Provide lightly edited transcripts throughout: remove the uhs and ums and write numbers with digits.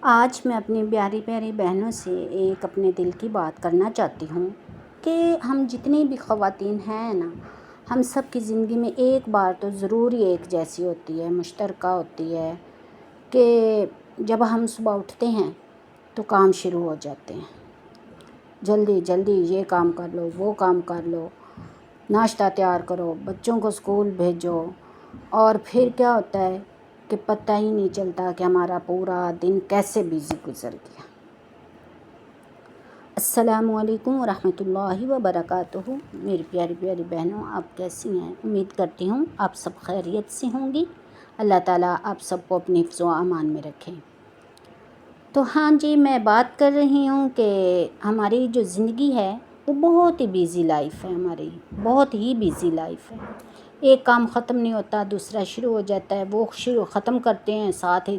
آج میں اپنی پیاری پیاری بہنوں سے ایک اپنے دل کی بات کرنا چاہتی ہوں کہ ہم جتنی بھی خواتین ہیں نا، ہم سب کی زندگی میں ایک بار تو ضروری ایک جیسی ہوتی ہے، مشترکہ ہوتی ہے کہ جب ہم صبح اٹھتے ہیں تو کام شروع ہو جاتے ہیں، جلدی جلدی یہ کام کر لو، وہ کام کر لو، ناشتہ تیار کرو، بچوں کو اسکول بھیجو، اور پھر کیا ہوتا ہے کہ پتہ ہی نہیں چلتا کہ ہمارا پورا دن کیسے بیزی گزر گیا۔ السلام علیکم ورحمۃ اللہ وبرکاتہ۔ میری پیاری پیاری بہنوں، آپ کیسی ہیں؟ امید کرتی ہوں آپ سب خیریت سے ہوں گی۔ اللہ تعالیٰ آپ سب کو اپنے حفظ و امان میں رکھیں۔ تو ہاں جی، میں بات کر رہی ہوں کہ ہماری جو زندگی ہے وہ بہت ہی بیزی لائف ہے، ہماری بہت ہی بیزی لائف ہے۔ ایک کام ختم نہیں ہوتا، دوسرا شروع ہو جاتا ہے، وہ ختم کرتے ہیں، ساتھ ہی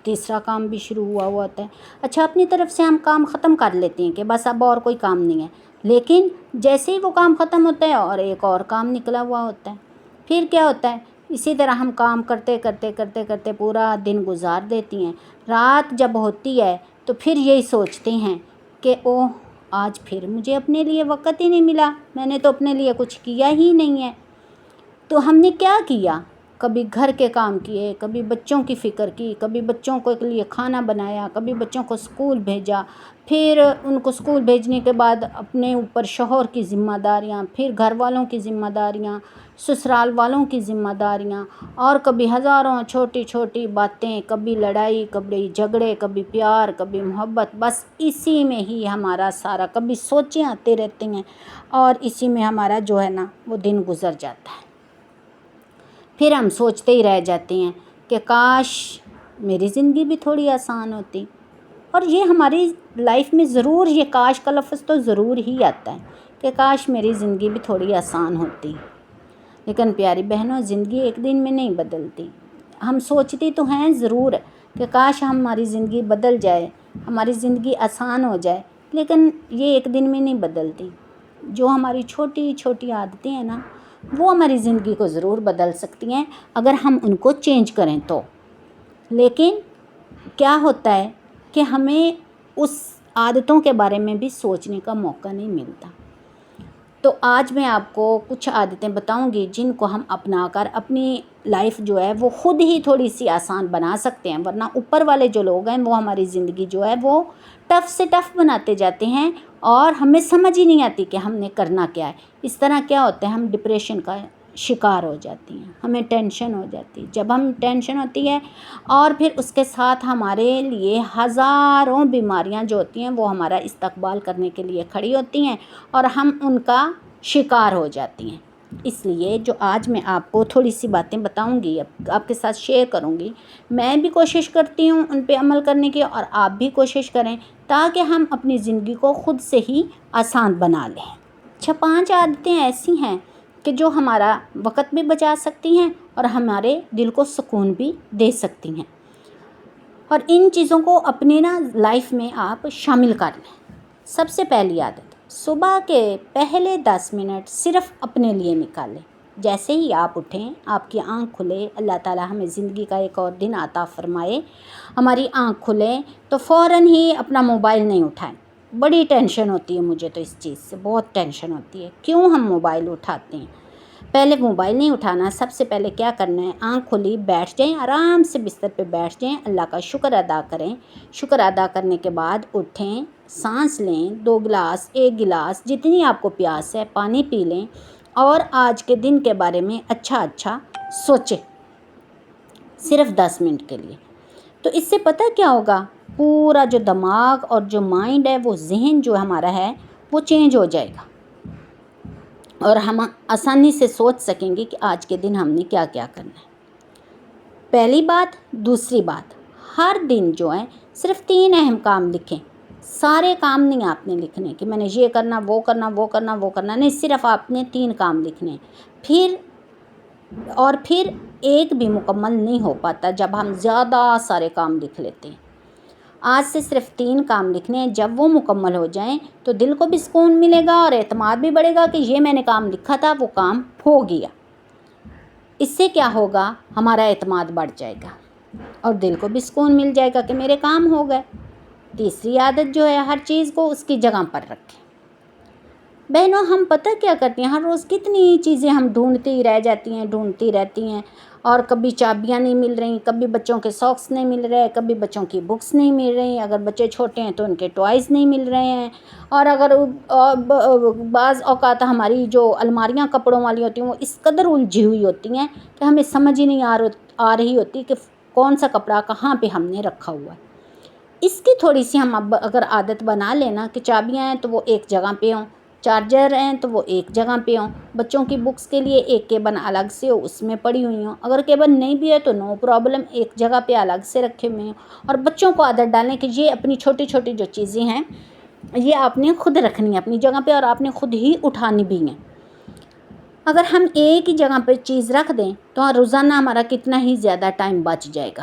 تیسرا کام بھی شروع ہوا ہوتا ہے۔ اچھا، اپنی طرف سے ہم کام ختم کر لیتے ہیں کہ بس اب اور کوئی کام نہیں ہے، لیکن جیسے ہی وہ کام ختم ہوتا ہے اور ایک اور کام نکلا ہوا ہوتا ہے۔ پھر کیا ہوتا ہے، اسی طرح ہم کام کرتے کرتے کرتے کرتے پورا دن گزار دیتی ہیں۔ رات جب ہوتی ہے تو پھر یہی سوچتے ہیں کہ اوہ، آج پھر مجھے اپنے لیے وقت ہی نہیں ملا، میں نے تو اپنے لیے کچھ کیا ہی نہیں ہے۔ تو ہم نے کیا کیا؟ کبھی گھر کے کام کیے، کبھی بچوں کی فکر کی، کبھی بچوں کے لیے کھانا بنایا، کبھی بچوں کو اسکول بھیجا، پھر ان کو اسکول بھیجنے کے بعد اپنے اوپر شوہر کی ذمہ داریاں، پھر گھر والوں کی ذمہ داریاں، سسرال والوں کی ذمہ داریاں، اور کبھی ہزاروں چھوٹی چھوٹی باتیں، کبھی لڑائی، کبھی جھگڑے، کبھی پیار، کبھی محبت، بس اسی میں ہی ہمارا سارا، کبھی سوچیں آتے رہتے ہیں اور اسی میں ہمارا جو ہے نا وہ دن گزر جاتا ہے۔ پھر ہم سوچتے ہی رہ جاتے ہیں کہ کاش میری زندگی بھی تھوڑی آسان ہوتی۔ اور یہ ہماری لائف میں ضرور، یہ کاش کا لفظ تو ضرور ہی آتا ہے کہ کاش میری زندگی بھی تھوڑی آسان ہوتی۔ لیکن پیاری بہنوں، زندگی ایک دن میں نہیں بدلتی۔ ہم سوچتی تو ہیں ضرور کہ کاش ہماری زندگی بدل جائے، ہماری زندگی آسان ہو جائے، لیکن یہ ایک دن میں نہیں بدلتی۔ جو ہماری چھوٹی چھوٹی عادتیں ہیں نا، وہ ہماری زندگی کو ضرور بدل سکتی ہیں اگر ہم ان کو چینج کریں تو۔ لیکن کیا ہوتا ہے کہ ہمیں اس عادتوں کے بارے میں بھی سوچنے کا موقع نہیں ملتا۔ تو آج میں آپ کو کچھ عادتیں بتاؤں گی جن کو ہم اپنا کر اپنی لائف جو ہے وہ خود ہی تھوڑی سی آسان بنا سکتے ہیں، ورنہ اوپر والے جو لوگ ہیں وہ ہماری زندگی جو ہے وہ ٹف سے ٹف بناتے جاتے ہیں اور ہمیں سمجھ ہی نہیں آتی کہ ہم نے کرنا کیا ہے۔ اس طرح کیا ہوتا ہے، ہم ڈپریشن کا شکار ہو جاتی ہیں، ہمیں ٹینشن ہو جاتی ہے۔ جب ہم ٹینشن ہوتی ہے اور پھر اس کے ساتھ ہمارے لیے ہزاروں بیماریاں جو ہوتی ہیں وہ ہمارا استقبال کرنے کے لیے کھڑی ہوتی ہیں اور ہم ان کا شکار ہو جاتی ہیں۔ اس لیے جو آج میں آپ کو تھوڑی سی باتیں بتاؤں گی، آپ کے ساتھ شیئر کروں گی، میں بھی کوشش کرتی ہوں ان پہ عمل کرنے کی، اور آپ بھی کوشش کریں تاکہ ہم اپنی زندگی کو خود سے ہی آسان بنا لیں۔ اچھا، 5 عادتیں ایسی ہیں کہ جو ہمارا وقت بھی بچا سکتی ہیں اور ہمارے دل کو سکون بھی دے سکتی ہیں، اور ان چیزوں کو اپنے نا لائف میں آپ شامل کر لیں۔ سب سے پہلی عادت، صبح کے پہلے 10 منٹ صرف اپنے لیے نکالیں۔ جیسے ہی آپ اٹھیں، آپ کی آنکھ کھلے، اللہ تعالیٰ ہمیں زندگی کا ایک اور دن عطا فرمائے، ہماری آنکھ کھلے تو فوراً ہی اپنا موبائل نہیں اٹھائیں۔ بڑی ٹینشن ہوتی ہے مجھے تو اس چیز سے، بہت ٹینشن ہوتی ہے، کیوں ہم موبائل اٹھاتے ہیں؟ پہلے موبائل نہیں اٹھانا، سب سے پہلے کیا کرنا ہے، آنکھ کھلی بیٹھ جائیں، آرام سے بستر پہ بیٹھ جائیں، اللہ کا شکر ادا کریں۔ شکر ادا کرنے کے بعد اٹھیں، سانس لیں، 2 گلاس، 1 گلاس، جتنی آپ کو پیاس ہے پانی پی لیں، اور آج کے دن کے بارے میں اچھا سوچیں، صرف 10 منٹ کے لیے۔ تو اس سے پتہ کیا ہوگا، پورا جو دماغ اور جو مائنڈ ہے، وہ ذہن جو ہمارا ہے وہ چینج ہو جائے گا، اور ہم آسانی سے سوچ سکیں گے کہ آج کے دن ہم نے کیا کیا کرنا ہے۔ پہلی بات۔ دوسری بات، ہر دن جو ہے صرف 3 اہم کام لکھیں۔ سارے کام نہیں آپ نے لکھنے کہ میں نے یہ کرنا، وہ کرنا، وہ کرنا، وہ کرنا، نہیں، صرف آپ نے 3 کام لکھنے۔ پھر ایک بھی مکمل نہیں ہو پاتا جب ہم زیادہ سارے کام لکھ لیتے ہیں۔ آج سے صرف 3 کام لکھنے ہیں، جب وہ مکمل ہو جائیں تو دل کو بھی سکون ملے گا اور اعتماد بھی بڑھے گا کہ یہ میں نے کام لکھا تھا وہ کام ہو گیا۔ اس سے کیا ہوگا، ہمارا اعتماد بڑھ جائے گا۔ اور دل کو بھی سکون مل جائے گا کہ میرے کام ہو گئے۔ تیسری عادت جو ہے ہر چیز کو اس کی جگہ پر رکھیں۔ بہنوں ہم پتہ کیا کرتی ہیں، ہر روز کتنی چیزیں ہم ڈھونڈتی رہتی ہیں اور کبھی چابیاں نہیں مل رہی، کبھی بچوں کے ساکس نہیں مل رہے، کبھی بچوں کی بکس نہیں مل رہی، اگر بچے چھوٹے ہیں تو ان کے ٹوائز نہیں مل رہے ہیں، اور اگر بعض اوقات ہماری جو الماریاں کپڑوں والی ہوتی ہیں وہ اس قدر الجھی ہوئی ہوتی ہیں کہ ہمیں سمجھ ہی نہیں آ رہی ہوتی کہ کون سا کپڑا کہاں پہ ہم نے رکھا ہوا ہے۔ اس کی تھوڑی سی ہم اب اگر عادت بنا لینا کہ چابیاں ہیں تو وہ ایک جگہ پہ ہوں، چارجر ہیں تو وہ ایک جگہ پہ ہوں، بچوں کی بکس کے لیے ایک کیبن الگ سے ہو اس میں پڑی ہوئی ہوں، اگر کیبن نہیں بھی ہے تو نو پرابلم ایک جگہ پہ الگ سے رکھے ہوئے ہوں، اور بچوں کو عادت ڈالیں کہ یہ اپنی چھوٹی چھوٹی جو چیزیں ہیں یہ آپ نے خود رکھنی ہے اپنی جگہ پہ اور آپ نے خود ہی اٹھانی بھی ہیں۔ اگر ہم ایک ہی جگہ پہ چیز رکھ دیں تو روزانہ ہمارا کتنا ہی زیادہ ٹائم بچ جائے گا،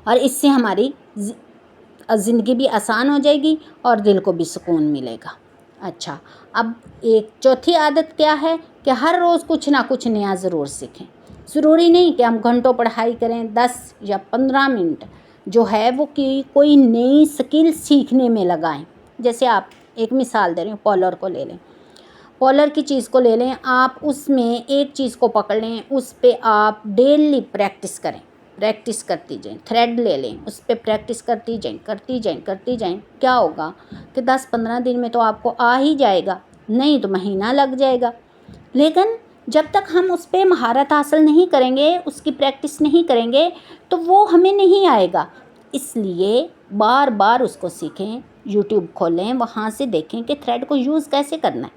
اور اس سے ہماری زندگی بھی آسان ہو جائے گی اور دل کو بھی سکون ملے گا۔ اچھا، اب ایک چوتھی عادت کیا ہے کہ ہر روز کچھ نہ کچھ نیا ضرور سیکھیں۔ ضروری نہیں کہ ہم گھنٹوں پڑھائی کریں، 10 یا 15 منٹ جو ہے وہ کوئی نئی سکل سیکھنے میں لگائیں۔ جیسے آپ ایک مثال دے رہے ہیں، پولر کو لے لیں، پولر کی چیز کو لے لیں، آپ اس میں ایک چیز کو پکڑ لیں، اس پہ آپ ڈیلی پریکٹس کرتی جائیں، تھریڈ لے لیں، اس پہ پریکٹس کرتی جائیں، کیا ہوگا کہ 10-15 دن میں تو آپ کو آ ہی جائے گا، نہیں تو مہینہ لگ جائے گا، لیکن جب تک ہم اس پہ مہارت حاصل نہیں کریں گے، اس کی پریکٹس نہیں کریں گے تو وہ ہمیں نہیں آئے گا۔ اس لیے بار بار اس کو سیکھیں، یوٹیوب کھولیں، وہاں سے دیکھیں کہ تھریڈ کو یوز کیسے کرنا ہے۔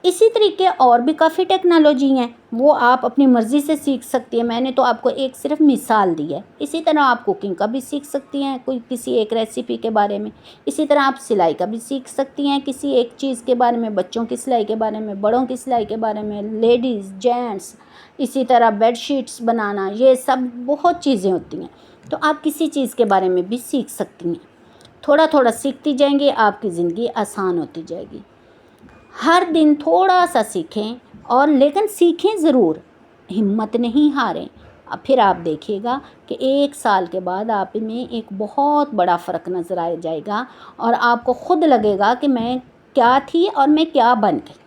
اسی طریقے اور بھی کافی ٹیکنالوجی ہیں، وہ آپ اپنی مرضی سے سیکھ سکتی ہیں، میں نے تو آپ کو ایک صرف مثال دی ہے۔ اسی طرح آپ کوکنگ کا بھی سیکھ سکتی ہیں، کسی ایک ریسیپی کے بارے میں، اسی طرح آپ سلائی کا بھی سیکھ سکتی ہیں، کسی ایک چیز کے بارے میں، بچوں کی سلائی کے بارے میں، بڑوں کی سلائی کے بارے میں، لیڈیز جینٹس، اسی طرح بیڈ شیٹس بنانا، یہ سب بہت چیزیں ہوتی ہیں، تو آپ کسی چیز کے بارے میں بھی سیکھ سکتی ہیں۔ تھوڑا تھوڑا سیکھتی جائیں گے، آپ کی زندگی آسان ہوتی جائے گی۔ ہر دن تھوڑا سا سیکھیں، اور لیکن سیکھیں ضرور، ہمت نہیں ہاریں۔ پھر آپ دیکھیے گا کہ 1 سال کے بعد آپ میں ایک بہت بڑا فرق نظر آ جائے گا، اور آپ کو خود لگے گا کہ میں کیا تھی اور میں کیا بن گئی۔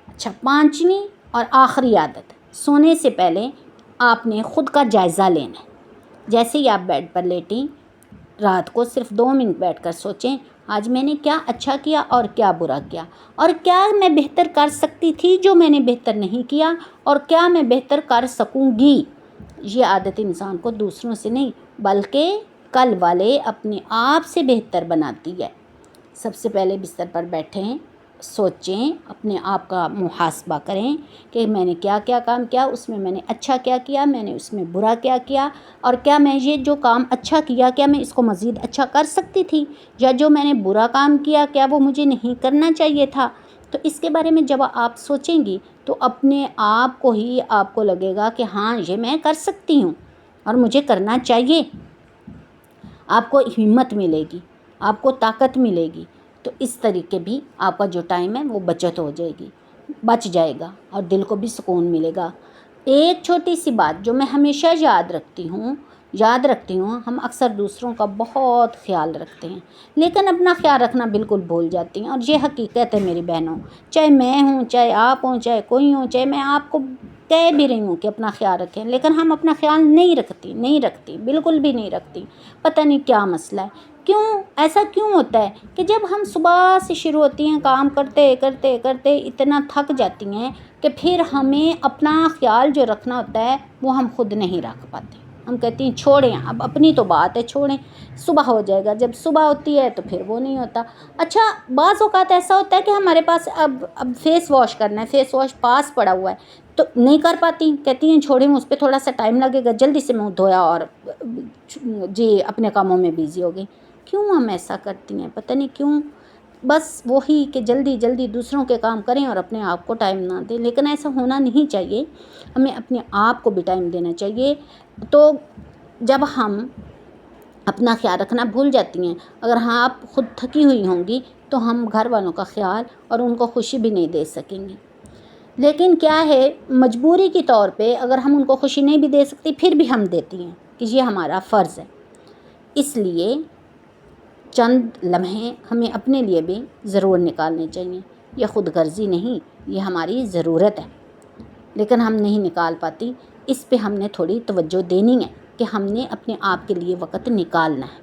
اچھا، 5ویں اور آخری عادت، سونے سے پہلے آپ نے خود کا جائزہ لینا ہے۔ جیسے ہی آپ بیڈ پر لیٹیں، رات کو صرف 2 منٹ بیٹھ کر سوچیں، آج میں نے کیا اچھا کیا اور کیا برا کیا، اور کیا میں بہتر کر سکتی تھی جو میں نے بہتر نہیں کیا، اور کیا میں بہتر کر سکوں گی۔ یہ عادت انسان کو دوسروں سے نہیں بلکہ کل والے اپنے آپ سے بہتر بناتی ہے۔ سب سے پہلے بستر پر بیٹھیں، سوچیں، اپنے آپ کا محاسبہ کریں کہ میں نے کیا کیا کام کیا، اس میں میں نے اچھا کیا کیا، میں نے اس میں برا کیا کیا، اور کیا میں یہ جو کام اچھا کیا کیا میں اس کو مزید اچھا کر سکتی تھی، یا جو میں نے برا کام کیا کیا وہ مجھے نہیں کرنا چاہیے تھا۔ تو اس کے بارے میں جب آپ سوچیں گی تو اپنے آپ کو ہی آپ کو لگے گا کہ ہاں یہ میں کر سکتی ہوں اور مجھے کرنا چاہیے۔ آپ کو ہمت ملے گی، آپ کو طاقت ملے گی، تو اس طریقے بھی آپ کا جو ٹائم ہے وہ بچت ہو جائے گی، بچ جائے گا، اور دل کو بھی سکون ملے گا۔ ایک چھوٹی سی بات جو میں ہمیشہ یاد رکھتی ہوں، ہم اکثر دوسروں کا بہت خیال رکھتے ہیں لیکن اپنا خیال رکھنا بالکل بھول جاتی ہیں، اور یہ حقیقت ہے میری بہنوں، چاہے میں ہوں، چاہے آپ ہوں، چاہے کوئی ہوں، چاہے میں آپ کو کہہ بھی رہی ہوں کہ اپنا خیال رکھیں، لیکن ہم اپنا خیال نہیں رکھتی، بالکل بھی نہیں رکھتی۔ پتہ نہیں کیا مسئلہ ہے، ایسا کیوں ہوتا ہے کہ جب ہم صبح سے شروع ہوتی ہیں کام کرتے کرتے کرتے اتنا تھک جاتی ہیں کہ پھر ہمیں اپنا خیال جو رکھنا ہوتا ہے وہ ہم خود نہیں رکھ پاتے، ہم کہتی ہیں چھوڑیں، اب اپنی تو بات ہے، چھوڑیں، صبح ہو جائے گا، جب صبح ہوتی ہے تو پھر وہ نہیں ہوتا۔ اچھا، بعض اوقات ایسا ہوتا ہے کہ ہمارے پاس اب فیس واش کرنا ہے، فیس واش پاس پڑا ہوا ہے تو نہیں کر پاتی، کہتی ہیں چھوڑیں، اس پہ تھوڑا سا ٹائم لگے گا، جلدی سے منہ دھویا اور جی اپنے کاموں میں بیزی ہو گئی۔ کیوں ہم ایسا کرتی ہیں، پتہ نہیں کیوں، بس وہی کہ جلدی جلدی دوسروں کے کام کریں اور اپنے آپ کو ٹائم نہ دیں، لیکن ایسا ہونا نہیں چاہیے، ہمیں اپنے آپ کو بھی ٹائم دینا چاہیے۔ تو جب ہم اپنا خیال رکھنا بھول جاتی ہیں، اگر ہاں آپ خود تھکی ہوئی ہوں گی تو ہم گھر والوں کا خیال اور ان کو خوشی بھی نہیں دے سکیں گی۔ لیکن کیا ہے، مجبوری کے طور پہ اگر ہم ان کو خوشی نہیں بھی دے سکتے پھر بھی ہم دیتی ہیں کہ یہ ہمارا فرض ہے۔ اس لیے چند لمحے ہمیں اپنے لیے بھی ضرور نکالنے چاہیے۔ یہ خود غرضی نہیں، یہ ہماری ضرورت ہے، لیکن ہم نہیں نکال پاتی۔ اس پہ ہم نے تھوڑی توجہ دینی ہے کہ ہم نے اپنے آپ کے لیے وقت نکالنا ہے۔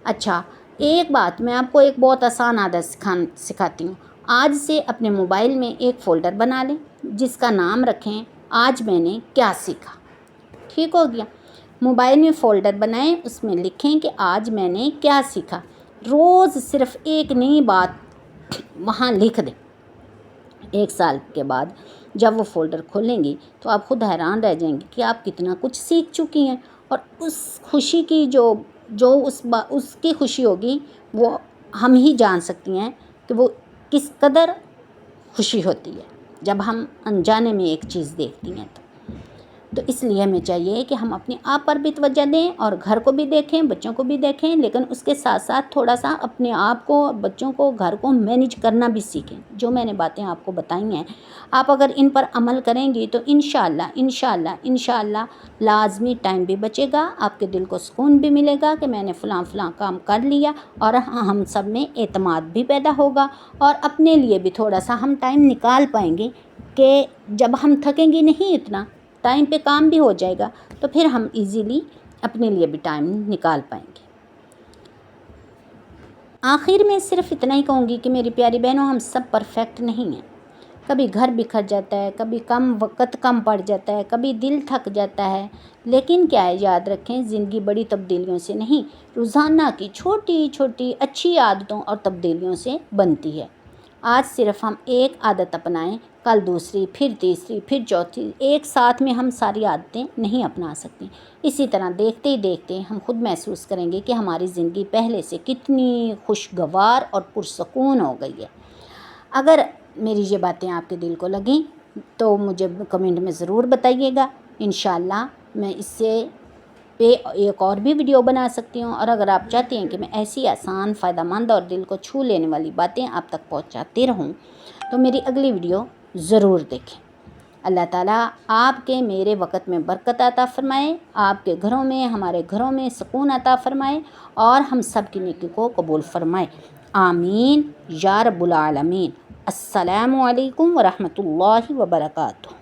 اچھا، ایک بات میں آپ کو ایک بہت آسان عادت سکھاتی ہوں۔ آج سے اپنے موبائل میں ایک فولڈر بنا لیں جس کا نام رکھیں آج میں نے کیا سیکھا۔ ٹھیک ہو گیا؟ موبائل میں فولڈر بنائیں، اس میں لکھیں کہ آج میں نے کیا سیکھا۔ روز صرف ایک نئی بات وہاں لکھ دیں۔ 1 سال کے بعد جب وہ فولڈر کھولیں گی تو آپ خود حیران رہ جائیں گی کہ آپ کتنا کچھ سیکھ چکی ہیں، اور اس خوشی کی جو اس کی خوشی ہوگی وہ ہم ہی جان سکتی ہیں کہ وہ کس قدر خوشی ہوتی ہے جب ہم انجانے میں ایک چیز دیکھتی ہیں۔ تو اس لیے ہمیں چاہیے کہ ہم اپنے آپ پر بھی توجہ دیں اور گھر کو بھی دیکھیں، بچوں کو بھی دیکھیں، لیکن اس کے ساتھ ساتھ تھوڑا سا اپنے آپ کو، بچوں کو، گھر کو مینیج کرنا بھی سیکھیں۔ جو میں نے باتیں آپ کو بتائی ہیں، آپ اگر ان پر عمل کریں گی تو انشاءاللہ لازمی ٹائم بھی بچے گا، آپ کے دل کو سکون بھی ملے گا کہ میں نے فلاں کام کر لیا، اور ہم سب میں اعتماد بھی پیدا ہوگا، اور اپنے لیے بھی تھوڑا سا ہم ٹائم نکال پائیں گے کہ جب ہم تھکیں گی نہیں، اتنا ٹائم پہ کام بھی ہو جائے گا تو پھر ہم ایزیلی اپنے لیے بھی ٹائم نکال پائیں گے۔ آخر میں صرف اتنا ہی کہوں گی کہ میری پیاری بہنوں، ہم سب پرفیکٹ نہیں ہیں۔ کبھی گھر بکھر جاتا ہے، کبھی وقت کم پڑ جاتا ہے، کبھی دل تھک جاتا ہے، لیکن کیا ہے، یاد رکھیں زندگی بڑی تبدیلیوں سے نہیں، روزانہ کی چھوٹی چھوٹی اچھی عادتوں اور تبدیلیوں سے بنتی ہے۔ آج صرف ہم ایک عادت اپنائیں، کل دوسری، پھر تیسری، پھر چوتھی، ایک ساتھ میں ہم ساری عادتیں نہیں اپنا سکتے۔ اسی طرح دیکھتے ہی دیکھتے ہم خود محسوس کریں گے کہ ہماری زندگی پہلے سے کتنی خوشگوار اور پرسکون ہو گئی ہے۔ اگر میری یہ باتیں آپ کے دل کو لگیں تو مجھے کمنٹ میں ضرور بتائیے گا۔ انشاءاللہ میں اس سے پہ ایک اور بھی ویڈیو بنا سکتی ہوں، اور اگر آپ چاہتے ہیں کہ میں ایسی آسان، فائدہ مند اور دل کو چھو لینے والی باتیں آپ تک پہنچاتے رہوں تو میری اگلی ویڈیو ضرور دیکھیں۔ اللہ تعالیٰ آپ کے میرے وقت میں برکت عطا فرمائے، آپ کے گھروں میں، ہمارے گھروں میں سکون عطا فرمائے، اور ہم سب کی نیکی کو قبول فرمائے۔ آمین یا رب العالمین۔ السلام علیکم ورحمۃ اللہ وبرکاتہ۔